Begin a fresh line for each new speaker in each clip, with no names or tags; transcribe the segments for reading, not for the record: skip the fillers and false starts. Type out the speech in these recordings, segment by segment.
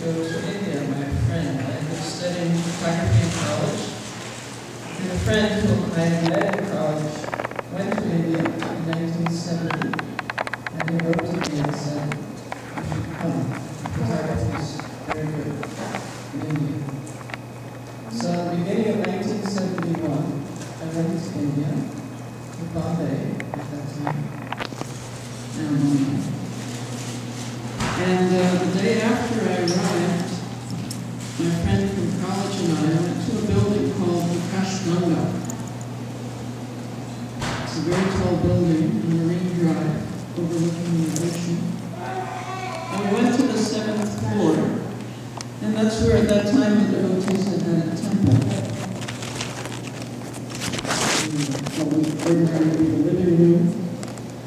go to India, my friend. I was studying photography in college. And a friend whom I had met in college went to India in 1970. And he wrote to me and said, "You should come. Photography is very good in India." So at the beginning of 1971, I went to India, to Bombay at that time. And the day after I arrived, my friend from college and I went to a building called Visakha Dec. It's a very tall building on Marine Drive, overlooking the ocean. And we went to the 7th floor, and that's where at that time the devotees had a temple. What was ordinarily the living room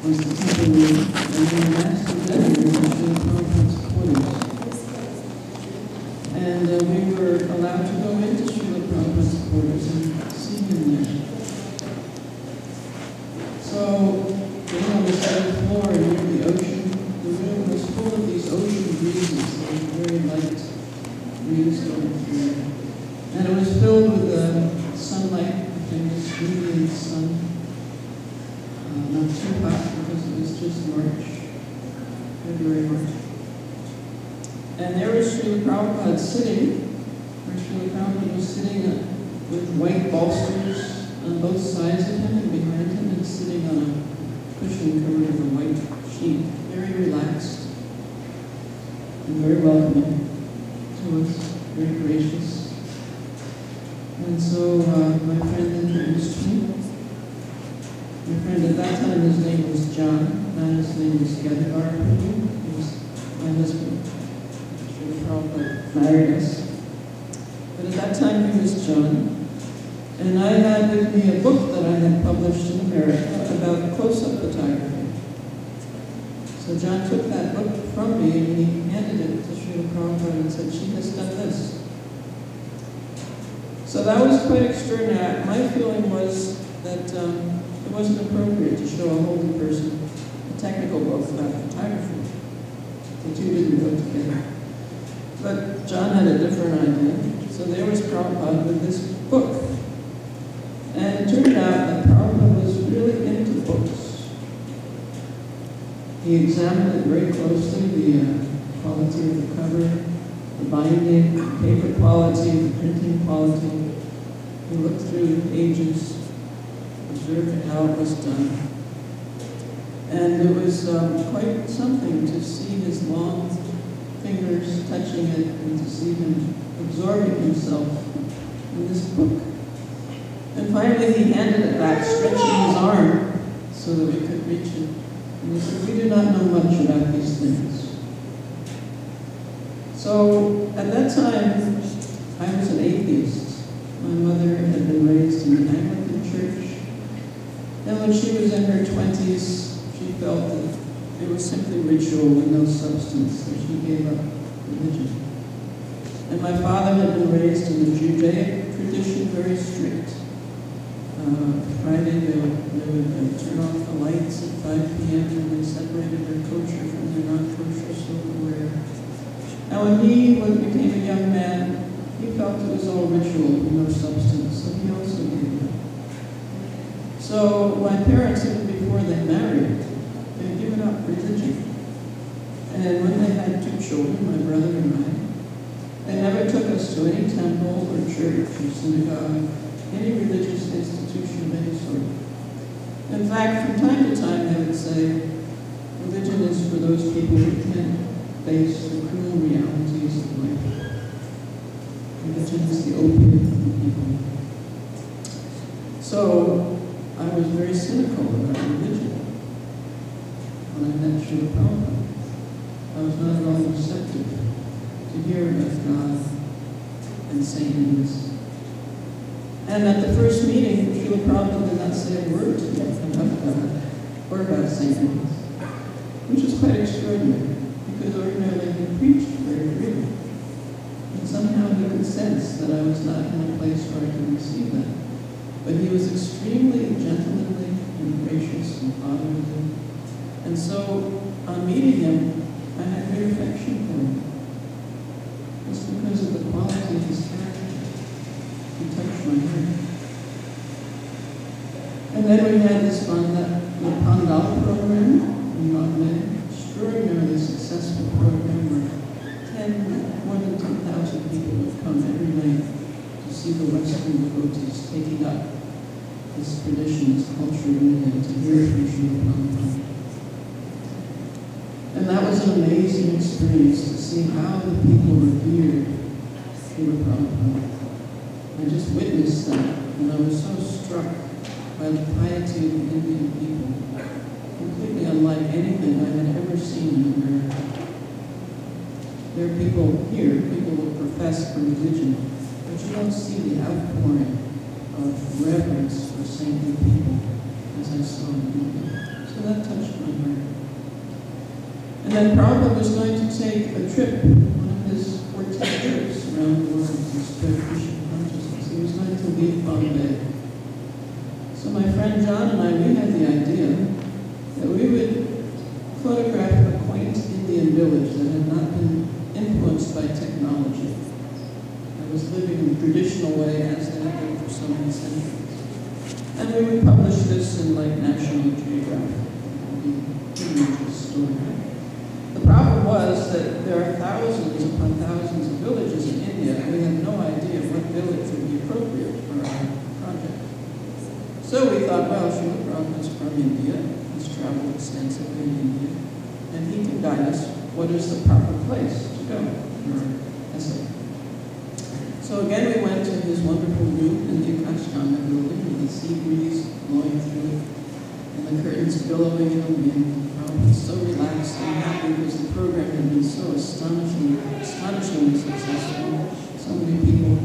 was the temple room, and the master bedroom was the Prabhupada's quarters. And we were allowed to go into Srila Prabhupada's quarters and see him there. So, being on the 7th floor near the ocean, the room was full of these ocean breezes. There was very light breeze going through. And it was filled with sunlight, the famous Indian sun. Not too hot because it was just March, February, March. And there was Srila Prabhupada sitting, where Srila Prabhupada was sitting with white bolsters on both sides of him and behind him, and sitting on a cushion covered with a white sheet, very relaxed and very welcoming to us, very gracious. And so my friend introduced me. My friend at that time, his name was John, now his name is Gadadhar. He was my husband. Srila Prabhupada married us. But at that time he was John. And I had with me a book that I had published in America about close-up photography. So John took that book from me and he handed it to Srila Prabhupada and said, "She has done this." So that was quite extraordinary. My feeling was that it wasn't appropriate to show a holy person a technical book about photography. The two didn't go together. But John had a different idea. So there was Prabhupada with this book. And it turned out that Prabhupada was really into books. He examined it very closely, the quality of the cover, the binding, the paper quality, the printing quality. He looked through the pages, observed how it was done. And it was quite something to see his long fingers touching it and to see him absorbing himself in this book. And finally he handed it back, stretching his arm so that we could reach it. And he said, "We do not know much about these things." So at that time, I was an atheist. My mother had been raised in the Anglican Church. And when she was in her 20s, she felt that it was simply ritual with no substance, so she gave up religion. And my father had been raised in the Judaic tradition, very strict. Friday they would turn off the lights at 5 p.m. and they separated their kosher from their non-kosher silverware. Now when he became a young man, he felt it was all ritual with no substance, so he also gave it up. So my parents, even before they married, they had given up religion. And when they had 2 children, my brother and I, they never took us to any temple or church or synagogue, any religious institution of any sort. In fact, from time to time they would say, religion is for those people who can't face the cruel realities of life. Religion is the opiate of the people. So I was very cynical about religion when I met Srila Prabhupada. I was not at all receptive to hear about God and saintliness. And at the first meeting, Srila Prabhupada did not say a word to me about God or about saintliness, which is quite extraordinary, because ordinarily he preached very freely. And somehow he could sense that I was not in a place where I could receive that. But he was extremely gentlemanly and gracious and fatherly. And so, on meeting him, I had great affection for him. because of the quality of his character. He touched my heart. And then we had this Pandal program in Bombay, extraordinarily successful program where more than 10,000 people would come every night to see the Western devotees taking up this tradition, this culture in India, to hear from Srila Prabhupada. And that was an amazing experience to see how the people revered Srila Prabhupada. I just witnessed that, and I was so struck by the piety of the Indian people, completely unlike anything I had ever seen in America. There are people here, people who profess for religion, but you don't see the outpouring of reverence for saintly people as I saw in India. So that touched my heart. And then Prabhupada was going to take a trip, one of his 14 trips around the world to spread Krishna consciousness. He was going to leave Bombay. So my friend John and I, we had the idea that we would photograph a quaint Indian village that had not been influenced by technology. That was living in a traditional way as they had been for so many centuries. And we would publish this in like National Geographic, the story. The problem was that there are thousands upon thousands of villages in India, and we had no idea what village would be appropriate for our project. So we thought, well, Srila Prabhupada's from India, he's traveled extensively in India, and he can guide us what is the proper place to go for our essay. So again, we went to his wonderful room in the Acharya building with the sea breeze blowing through it, and the curtains billowing in the wind. Prabhupada was so relaxed and happy because the program had been so astonishingly successful. So many people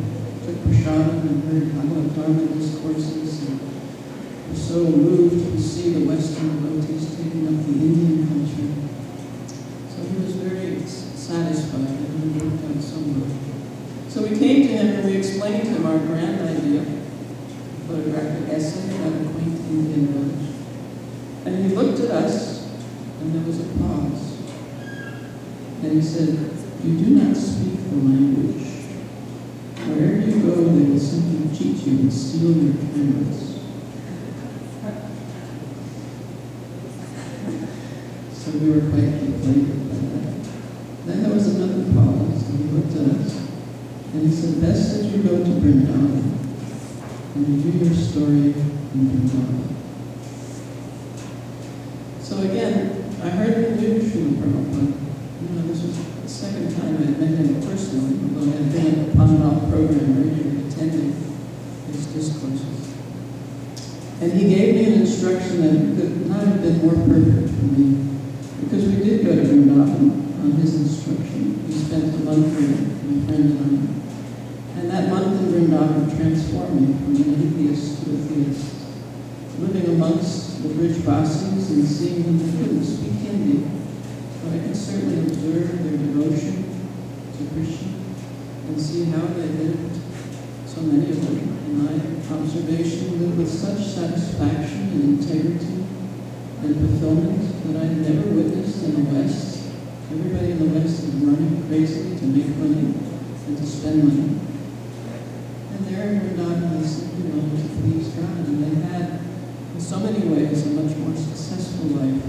took prasadam and heard Bhagavad discourses, and were so moved to see the Western devotees taking up the Indian culture. So he was very satisfied that he worked out so well. So we came to him and we explained to him our grand idea, photographic essay about a quaint Indian village. And he looked at us, and there was a pause. And he said, "You do not speak the language. Wherever you go, they will simply cheat you and steal your cameras." So we were quite deflated by that. Then there was another pause, and he looked at us, and he said, "Best that you go to Vrindavan, and you do your story in Vrindavan." So again, I hardly knew Srila Prabhupada. This was the second time I had met him personally, although I had been at the Pandal program regularly attending his discourses. And he gave me an instruction that could not have been more perfect for me, because we did go to Vrindavan on his instruction. We spent a month there, my friend and I. And that month in Vrindavan transformed me from an atheist to a theist. Living amongst the Brijvasis and seeing them, they couldn't speak Hindi, but I could certainly observe their devotion to Krishna and see how they lived, so many of them, in my observation, lived with such satisfaction and integrity and fulfillment that I had never witnessed in the West. Everybody in the West is running crazily to make money and to spend money. And there in Vrindavan, they simply wanted to please God, and they had, in so many ways, a much more successful life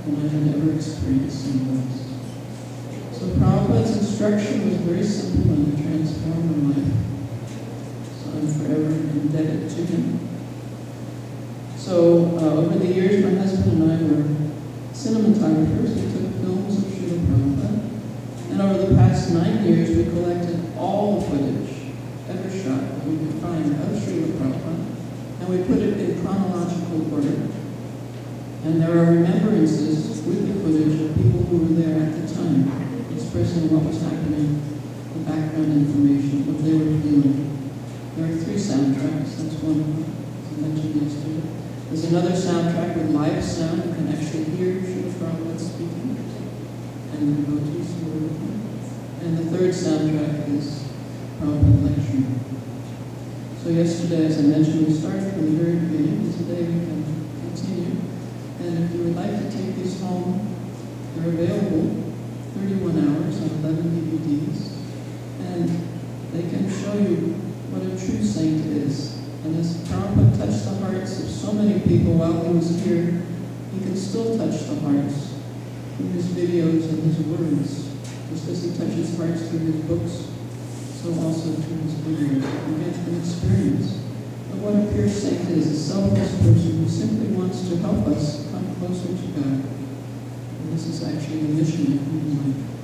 than I had ever experienced in the West. So Prabhupada's instruction was very simple and it transformed my life. So I'm forever indebted to him. So over the years, my husband and I were cinematographers. We took films of Srila Prabhupada. And over the past 9 years, we collected all the footage ever shot that we could find of Srila Prabhupada. And we put it in chronological order. And there are remembrances with the footage of people who were there at the time, expressing what was happening, the background information, what they were feeling. There are 3 soundtracks, that's one of them, as I mentioned yesterday. There's another soundtrack with live sound, you can actually hear Srila Prabhupada speaking, and the devotees who were with him. And the 3rd soundtrack is Prabhupada lecturing. So yesterday, as I mentioned, we started from the very beginning, and today we can continue. And if you would like to take these home, they're available 31 hours on 11 DVDs. and they can show you what a true saint is. And as Prabhupada touched the hearts of so many people while he was here, he can still touch the hearts through his videos and his words. Just as he touches hearts through his books, so also through his videos. We get an experience of what a pure saint is, a selfless person who simply wants to help us come closer to God. And this is actually the mission of human life.